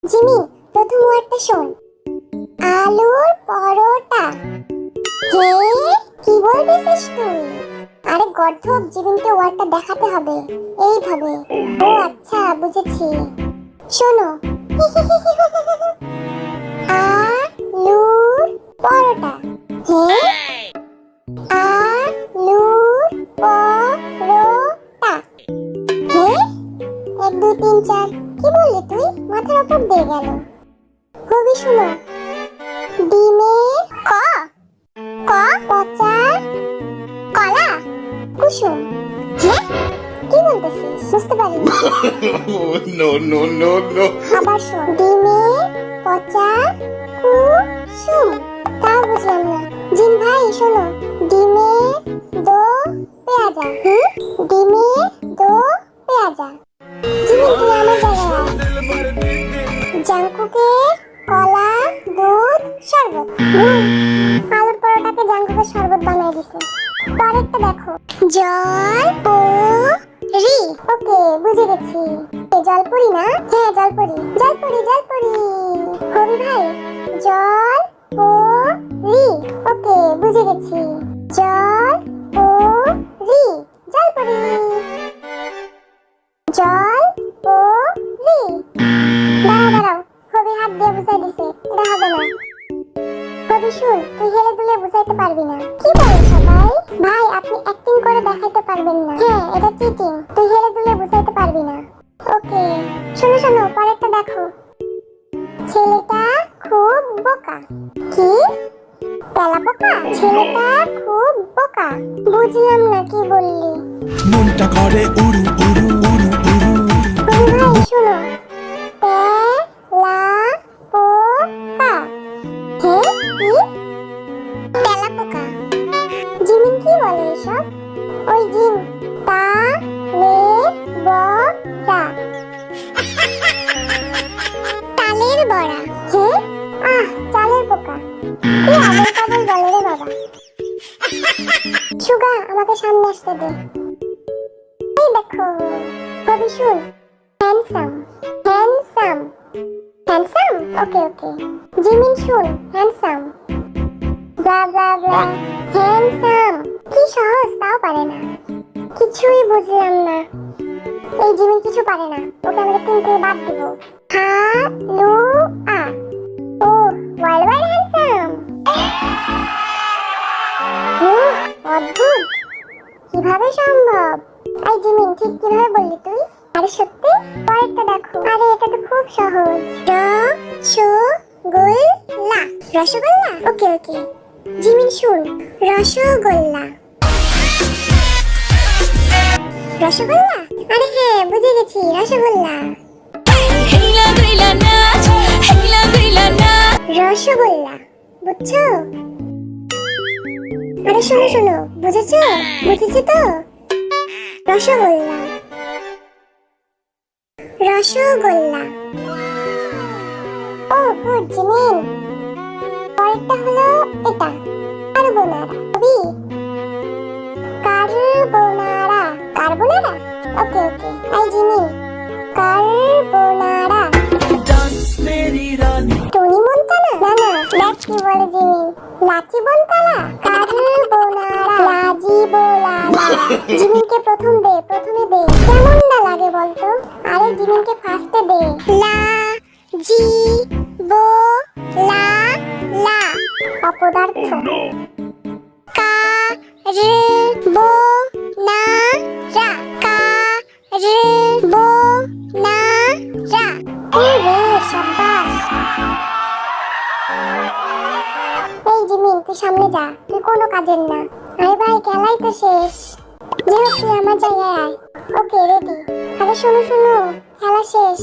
Jimmy, প্রথম ওয়ার্ডটা শোন। আলুর পরোটা। হে, কি বলতেছিস তুই? আরে গর্ধব, জিমিনকে ওয়ার্ডটা দেখাতে হবে এইভাবে। ও আচ্ছা, বুঝেছি। শোনো, আলুর পরোটা। হে, আলুর পরোটা। হে, 1 2 3 4। কি বললি তুই? মাথার উপর দিয়ে গেল। খুবই শুনো। ডিমের ক ক পচা কলা কুসুম। হ্যাঁ, কি বলতেছিস? বুঝতে পারিনি। No, no, no, no. আবার শোন। ডিমের পচা কুসুম। তাও বুঝলাম না। জিন ভাই শোনো। ডিমের দো পেঁয়াজা। ডিমের দো পেঁয়াজা। জিমিন, তুই আমার জায়গায় আয়। জাঙ্কুকের কলা দুধ শরবত। আলুর পরোটাকে জাঙ্কুকের শরবত বানাই দিছে। পরেরটা দেখো। জলপুরি। ওকে, বুঝে গেছি। জলপুরি না? হ্যাঁ, জলপুরি জলপুরি জলপুরি। হবি ভাই, জলপুরি। ওকে, বুঝে গেছি। জলপুরি জলপুরি জলপুরি। দাঁড়াও, কবি হাত দিয়ে বুঝাই দিছে, এটা হবে না। কবি শুন, তুই হেলে দুলে বুঝাইতে পারবি না। কি বলে সবাই? ভাই, আপনি অ্যাক্টিং করে দেখাইতে পারবেন না। হ্যাঁ, এটা চিটিং। তুই হেলে দুলে বুঝাইতে পারবি না। ওকে, শোনো শোনো, পরেরটা দেখো। ছেলেটা খুব বোকা। কি? তেলাপোকা? ছেলেটা খুব বোকা। বুঝলাম না, কি বললি? মনটা করে উড়ু উড়ু উড়ু উড়ু। কবি ভাই শোনো। তেলাপোকা। হে, কি? তেলাপোকা। জিমিন কি বলে এসব? ওই জিম, তা লে বড়া। তালের বড়া। হে, চালের পোকা। কি আদল কাদল বলে রে বাবা। সুগা, আমাকে সামনে আসতে দে। এই দেখো, কবি শুন। Handsome handsome handsome. Okay okay. Jimin শুন। Handsome blah blah blah. Handsome. কি সহজ, তাও পারে না। কিছুই বুঝলাম না। এই জিমিন কিছু পারে না। ওকে আমরা 3 থেকে বাদ দিব। হালুয়া। ও, ওয়াইল্ড ওয়াইল্ড হ্যান্ডসাম। অদ্ভুত, কিভাবে সম্ভব? এই জিমিন, ঠিক কিভাবে বললি তুই? আরে সত্যি? পরেরটা দেখো। আরে এটা তো খুব সহজ। রসগোল্লা। রসগোল্লা। ওকে ওকে। জিমিন শুন। রসগোল্লা। রসগোল্লা। আরে হ্যাঁ, বুঝে গেছি, রসগোল্লা। রসগোল্লা, বুঝছো? আরে শোনো শোনো, বুঝেছো? বুঝেছি তো? রসগোল্লা রসগোল্লা। ও গুড জিমিন। পরেরটা হলো এটা, কার্বোনারা। কবি, কার্বোনারা। কার্বোনারা। ওকে ওকে। এই জিমিন, কার্বোনারা। টনি মন্তানা? না না, দেখ কি বলে জিমিন। লাচি বন্তানা। কার্বোনারা। লাজি বোলালা। জিমিনকে প্রথমে দে। কেমন না লাগে বলতো? আরে জিমিনকে ফার্স্টে দে। লা জি বো লা লা। অপদার্থ। কা রে বো না রা। কা রে বো না রা। ওরে শাবাশ। এই জিমিন, তুই সামনে যা, তুই কোনো কাজের না। আরে ভাই, খেলাই তো শেষ। যাই হোক, তুই আমার জায়গায় আয়। ওকে, রেডি। আরে শোনো শোনো, খেলা শেষ।